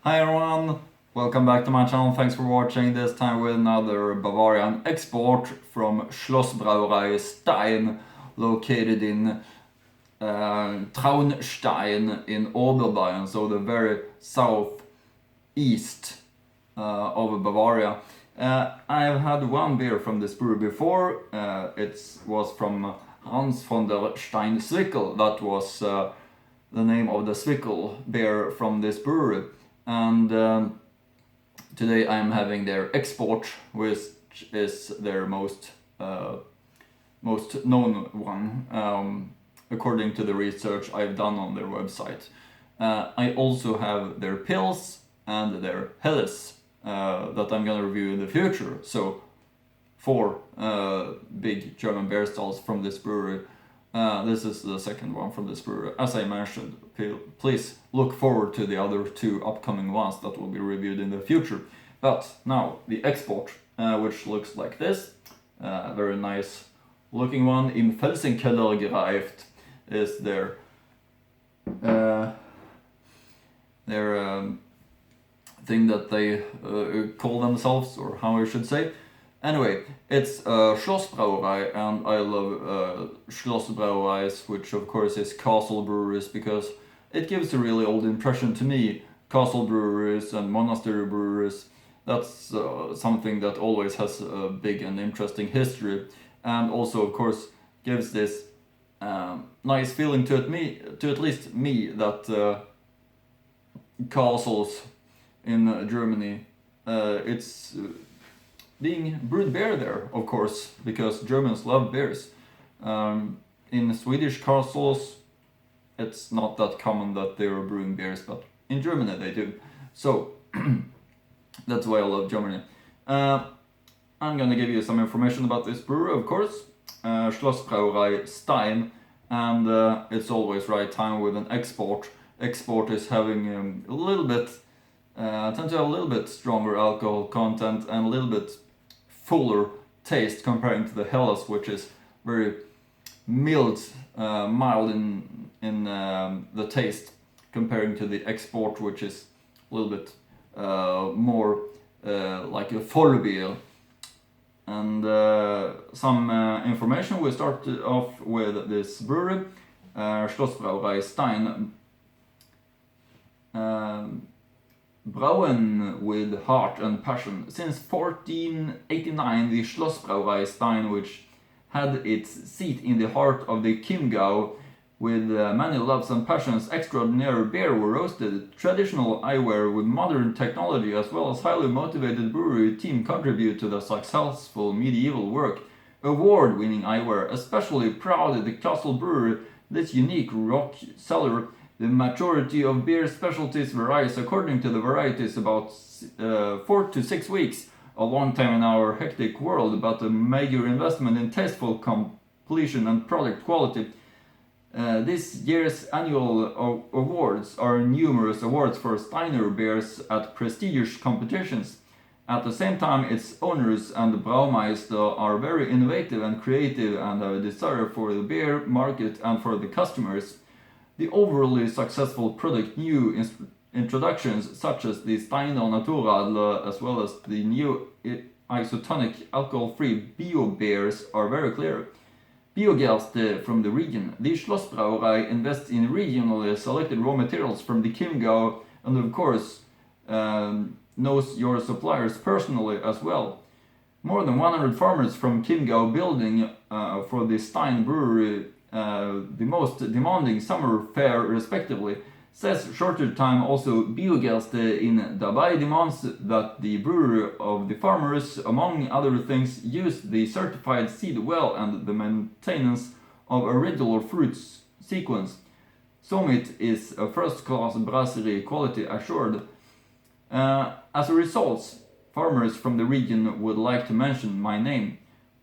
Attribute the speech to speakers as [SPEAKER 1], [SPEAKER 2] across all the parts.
[SPEAKER 1] Hi everyone, welcome back to my channel. Thanks for watching. This time with another Bavarian export from Schlossbrauerei Stein, located in Traunstein in Oberbayern, so the very southeast of Bavaria. I've had one beer from this brewery before. It was from Hans von der Stein Zwickel. That was the name of the Zwickel beer from this brewery. And today I'm having their export, which is their most known one, according to the research I've done on their website. I also have their pills and their helles that I'm gonna review in the future. So 4 big German beer styles from this brewery. This is the second one from this brewery. As I mentioned, please look forward to the other 2 upcoming ones that will be reviewed in the future. But now the export, which looks like this. Very nice looking one. In Felsenkeller gereift is their thing that they call themselves, or how I should say. Anyway, it's Schlossbrauerei, and I love Schlossbrauereis, which of course is castle breweries, because it gives a really old impression to me. Castle breweries and monastery breweries, that's something that always has a big and interesting history, and also of course gives this nice feeling to at least me, that castles in Germany, it's being brewed beer there, of course, because Germans love beers. In Swedish castles, it's not that common that they are brewing beers, but in Germany they do. So that's why I love Germany. I'm gonna give you some information about this brewery, of course. Schlossbrauerei Stein, and it's always right time with an export. Export is having a little bit, tend to have a little bit stronger alcohol content and a little bit fuller taste comparing to the helles, which is very mild in the taste, comparing to the export, which is a little bit more like a Vollbier. And some information. We start off with this brewery, Schlossbrauerei Stein. Brauen with heart and passion. Since 1489, the Schlossbrauerei Stein, which had its seat in the heart of the Chiemgau, with many loves and passions, extraordinary beer were roasted, traditional eyewear with modern technology, as well as highly motivated brewery team contribute to the successful medieval work. Award-winning eyewear, especially proud the Castle Brewery, this unique rock cellar. The maturity of beer specialties varies according to the varieties, about 4 to 6 weeks, a long time in our hectic world, but a major investment in tasteful completion and product quality. This year's annual awards are numerous awards for Steiner beers at prestigious competitions. At the same time, its owners and the Braumeister are very innovative and creative, and have a desire for the beer market and for the customers. The overly successful product new introductions, such as the Steiner Natural, as well as the new isotonic alcohol-free bio beers, are very clear. Biogerste from the region. The Schlossbrauerei invests in regionally selected raw materials from the Chiemgau, and of course knows your suppliers personally as well. More than 100 farmers from Chiemgau building for the Stein brewery the most demanding summer fare respectively. Says shorter time also Biogerste in dabei demands that the brewery of the farmers, among other things, use the certified seed well and the maintenance of a regular fruits sequence. Somit is a first-class brasserie, quality assured. As a result, farmers from the region would like to mention my name.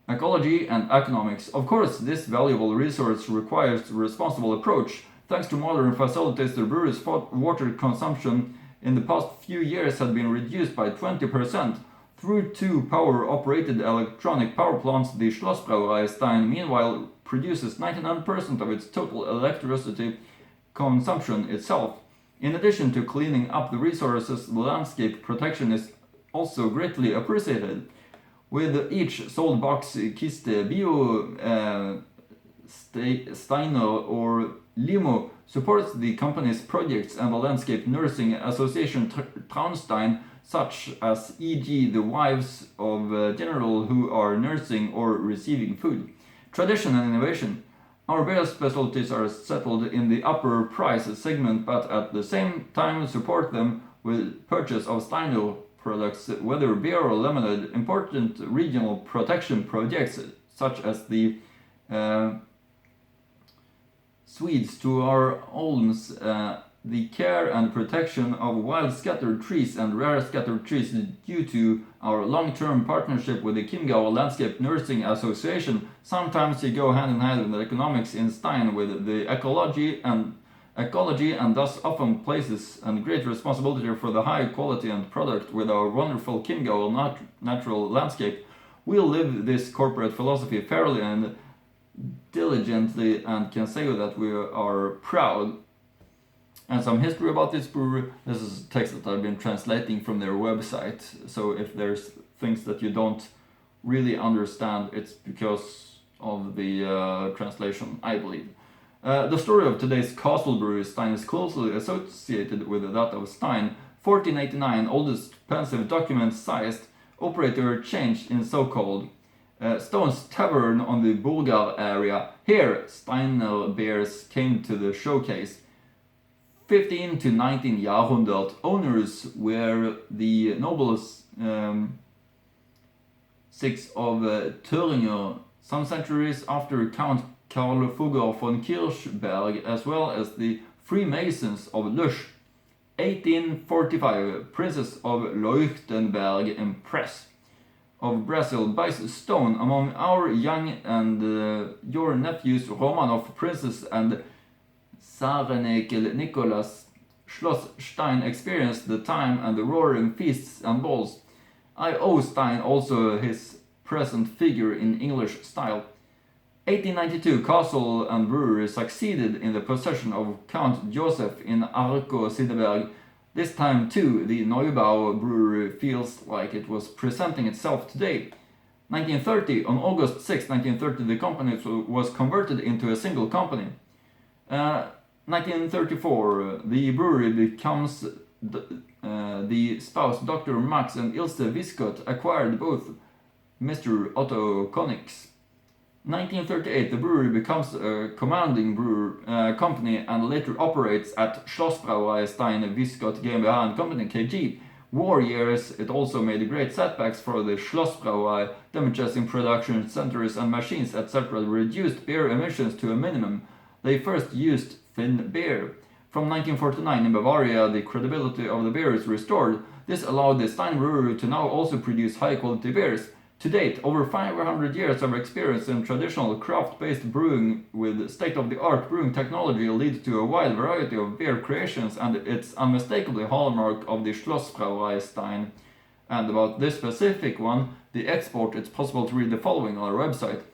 [SPEAKER 1] Ecology and economics. Of course, this valuable resource requires a responsible approach. Thanks to modern facilities, the brewery's water consumption in the past few years has been reduced by 20%. Through 2 power-operated electronic power plants, the Schlossbrauerei Stein meanwhile produces 99% of its total electricity consumption itself. In addition to cleaning up the resources, the landscape protection is also greatly appreciated. With each sold box, Kiste Bio, Steiner or Limo supports the company's projects and the Landscape Nursing Association Traunstein, such as e.g. the wives of general who are nursing or receiving food. Tradition and innovation. Our beer specialties are settled in the upper price segment, but at the same time support them with purchase of Steiner products, whether beer or lemonade. Important regional protection projects such as the Swedes to our Olms, the care and protection of wild scattered trees and rare scattered trees due to our long-term partnership with the Chiemgau Landscape Nursing Association. Sometimes they go hand in hand with the economics in Stein with the ecology and thus often places and great responsibility for the high quality and product with our wonderful Chiemgau natural landscape. We'll live this corporate philosophy fairly and diligently and can say that we are proud. And some history about this brewery. This is a text that I've been translating from their website, so if there's things that you don't really understand, it's because of the translation, I believe. The story of today's castle brewery Stein is closely associated with that of Stein. 1489, oldest pensive document sized, operator changed in so-called Stone's Tavern on the Burgar area. Here, Steiner beers came to the showcase. 15 to 19 Jahrhundert, owners were the nobles six of Thüringer, some centuries after Count Karl Fugger von Kirchberg, as well as the Freemasons of Lusch. 1845, Princess of Leuchtenberg, Empress of Brazil, buys stone among our young and your nephews Romanov, Princess and Sarenekel Nicholas. Schloss Stein experienced the time and the roaring feasts and balls. I owe Stein also his present figure in English style. 1892, castle and brewery succeeded in the possession of Count Joseph in Arco-Sideberg. This time too, the Neubau brewery feels like it was presenting itself today. 1930, on August 6, 1930, the company was converted into a single company. 1934, the brewery becomes the spouse Dr. Max and Ilse Viscott acquired both Mr. Otto Konix. 1938, the brewery becomes a commanding company and later operates at Schlossbrauerei Stein Viscott GmbH and Company KG. War years, it also made great setbacks for the Schlossbrauerei, damages in production centers and machines, etc. reduced beer emissions to a minimum. They first used thin beer. From 1949 in Bavaria, the credibility of the beer is restored. This allowed the Stein brewery to now also produce high-quality beers. To date, over 500 years of experience in traditional craft-based brewing with state-of-the-art brewing technology lead to a wide variety of beer creations, and it's unmistakably hallmark of the Schlossbrauerei Stein. And about this specific one, the export, it's possible to read the following on our website.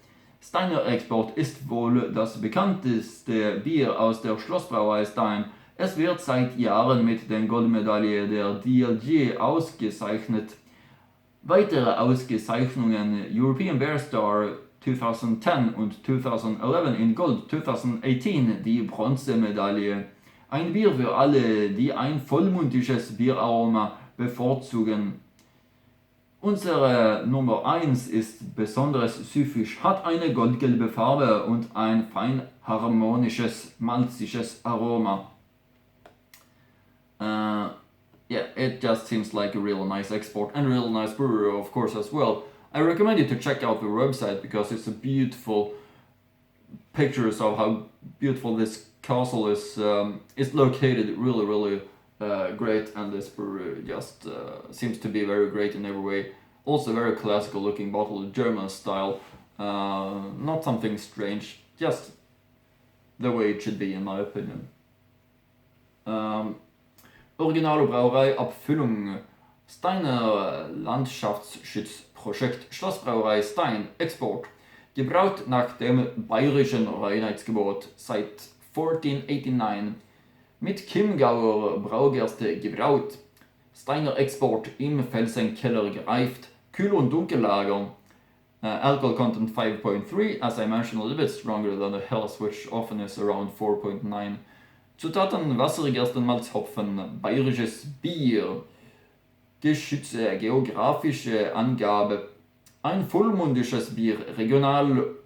[SPEAKER 1] Steiner Export ist wohl das bekannteste Bier aus der Schlossbrauerei Stein. Es wird seit Jahren mit der Goldmedaille der DLG ausgezeichnet. Weitere Auszeichnungen: European Beer Star 2010 und 2011 in Gold, 2018 die Bronzemedaille. Ein Bier für alle, die ein vollmundiges Bieraroma bevorzugen. Unsere Nummer 1 ist besonders süffig, hat eine goldgelbe Farbe und ein fein harmonisches, malziges Aroma. Yeah, it just seems like a real nice export and real nice brewery, of course, as well. I recommend you to check out the website because it's a beautiful pictures of how beautiful this castle is. It's located really great, and this brewery just seems to be very great in every way. Also very classical looking bottle, German style. Not something strange, just the way it should be in my opinion. Originale Brauerei Abfüllung. Steiner Landschaftsschutzprojekt Schlossbrauerei Stein Export. Gebraut nach dem bayerischen Reinheitsgebot seit 1489. mit Chiemgauer Braugerste gebraut. Steiner Export im Felsenkeller gereift. Kühl- und Dunkellagern. Alcohol content 5.3, as I mentioned, a little bit stronger than the Hellas, which often is around 4.9. Zutaten: Wasser, Gerstenmalzhopfen, bayerisches Bier. Geschütze, geografische Angabe. Ein vollmundisches Bier, regional,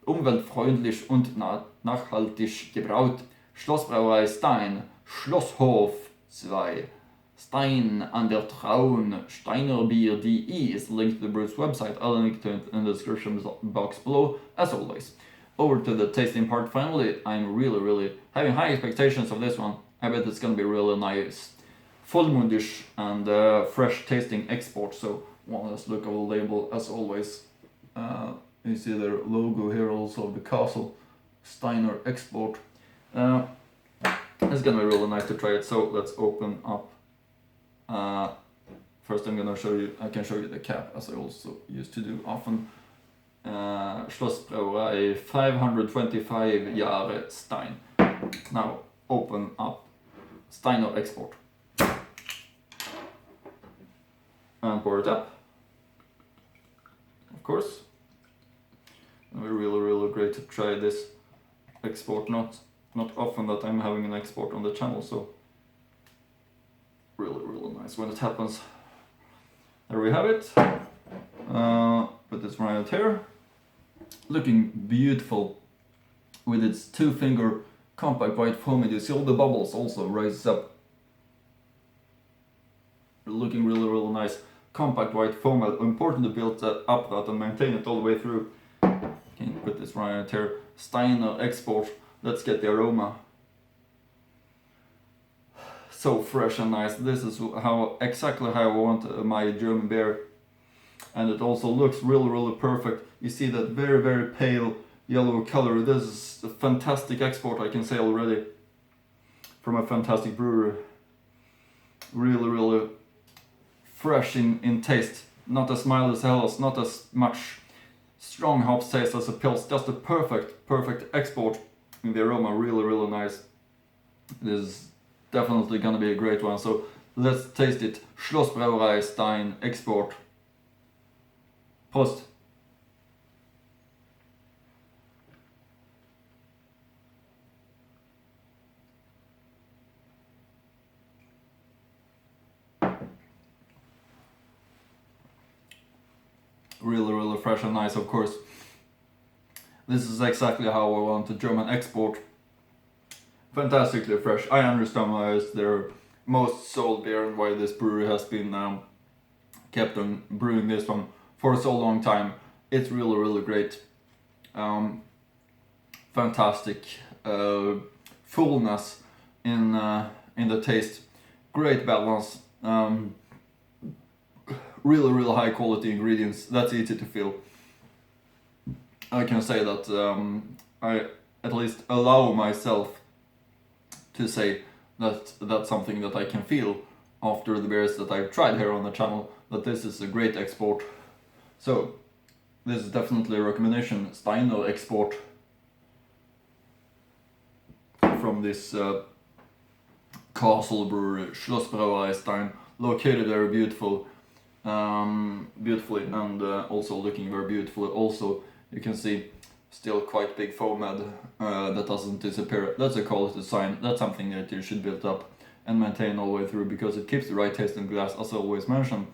[SPEAKER 1] umweltfreundlich und nachhaltig gebraut. Schlossbrauerei Stein, Schlosshof 2. Stein an der Traun, Steinerbier.de is linked to the brew's website. I'll link to it in the description box below, as always. Over to the tasting part finally. I'm really having high expectations of this one. I bet it's gonna be really nice. Vollmundisch and fresh tasting export. So one last look at the label, as always. You see their logo here also of the castle. Steiner Export. It's gonna be really nice to try it. So let's open up. First I can show you the cap, as I also used to do often. Schlossbrauerei 525 Jahre Stein. Now open up Steiner Export. And pour it up. Of course. It'll be really great to try this export. Not often that I'm having an export on the channel, so really nice when it happens. There we have it. Put this right here. Looking beautiful with its 2-finger compact white foam. You see all the bubbles also rise up. Looking really nice. Compact white foam. Important to build up that and maintain it all the way through. Can you put this right here? Steiner Export. Let's get the aroma. So fresh and nice. This is exactly how I want my German beer. And it also looks really perfect. You see that very pale yellow color. This is a fantastic export, I can say already, from a fantastic brewery. Really fresh in taste. Not as mild as Hellas, not as much strong hops taste as a Pils. Just a perfect export in the aroma. Really nice. This is definitely gonna be a great one. So let's taste it. Schlossbrauerei Stein Export. Prost! Really fresh and nice, of course. This is exactly how I want a German export. Fantastically fresh. I understand why it's their most sold beer and why this brewery has been kept on brewing this one for so long time. It's really great. Fantastic fullness in the taste. Great balance. Really high quality ingredients. That's easy to feel. I can say that I at least allow myself to say that that's something that I can feel after the beers that I've tried here on the channel, that this is a great export. So this is definitely a recommendation. Steiner Export from this castle brewery, Schlossbrauerei Stein, located there beautifully and also looking very beautifully. Also, you can see still quite big foam head that doesn't disappear. That's a quality sign. That's something that you should build up and maintain all the way through, because it keeps the right taste in glass, as I always mention.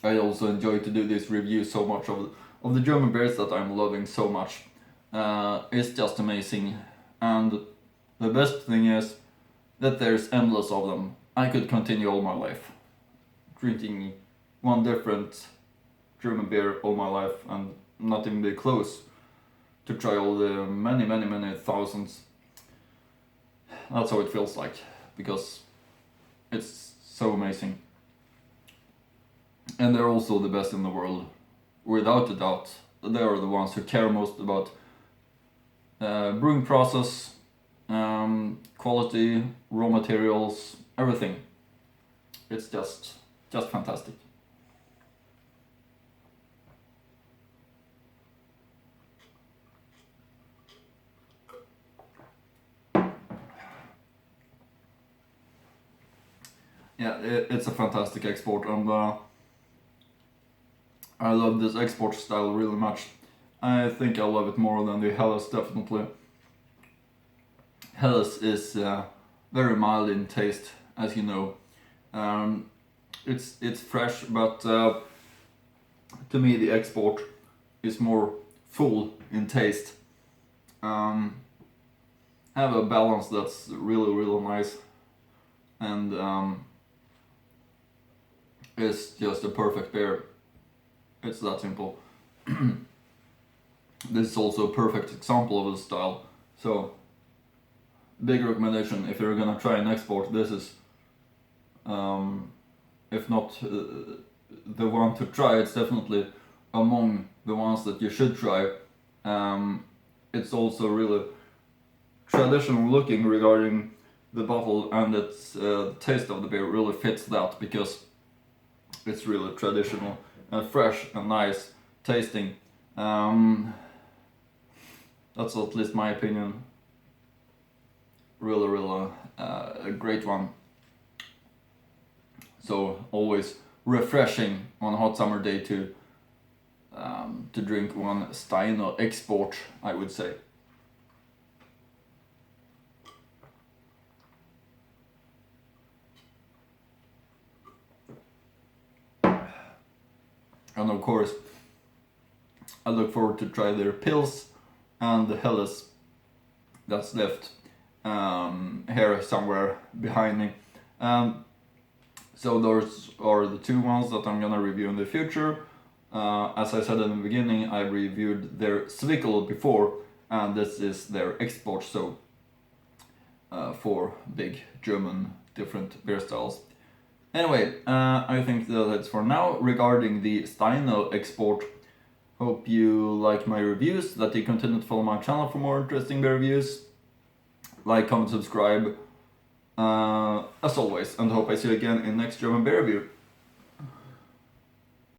[SPEAKER 1] I also enjoy to do this review so much of the German beers that I'm loving so much. It's just amazing, and the best thing is that there's endless of them. I could continue all my life drinking one different German beer all my life and not even be close to try all the many thousands. That's how it feels like, because it's so amazing. And they're also the best in the world, without a doubt. They are the ones who care most about brewing process, quality, raw materials, everything. It's just fantastic. yeah, it's a fantastic export, and I love this export style really much. I think I love it more than the Helles, definitely. Helles is very mild in taste, as you know. It's fresh, but to me the export is more full in taste. Have a balance that's really nice, and it's just a perfect beer. It's that simple. This is also a perfect example of the style. So, big recommendation if you're gonna try an export. This is, if not the one to try, it's definitely among the ones that you should try. It's also really traditional looking regarding the bottle, and it's the taste of the beer really fits that, because it's really traditional and fresh and nice tasting. That's at least my opinion. Really a great one. So always refreshing on a hot summer day to drink one Steiner export, I would say. And of course, I look forward to try their Pils and the Helles that's left here somewhere behind me. So those are the two ones that I'm gonna review in the future. As I said in the beginning, I reviewed their Zwickel before, and this is their export, so 4 big German different beer styles. Anyway, I think that's for now regarding the Steiner export. Hope you like my reviews, that you continue to follow my channel for more interesting beer reviews. Like, comment, subscribe, as always, and hope I see you again in next German beer review.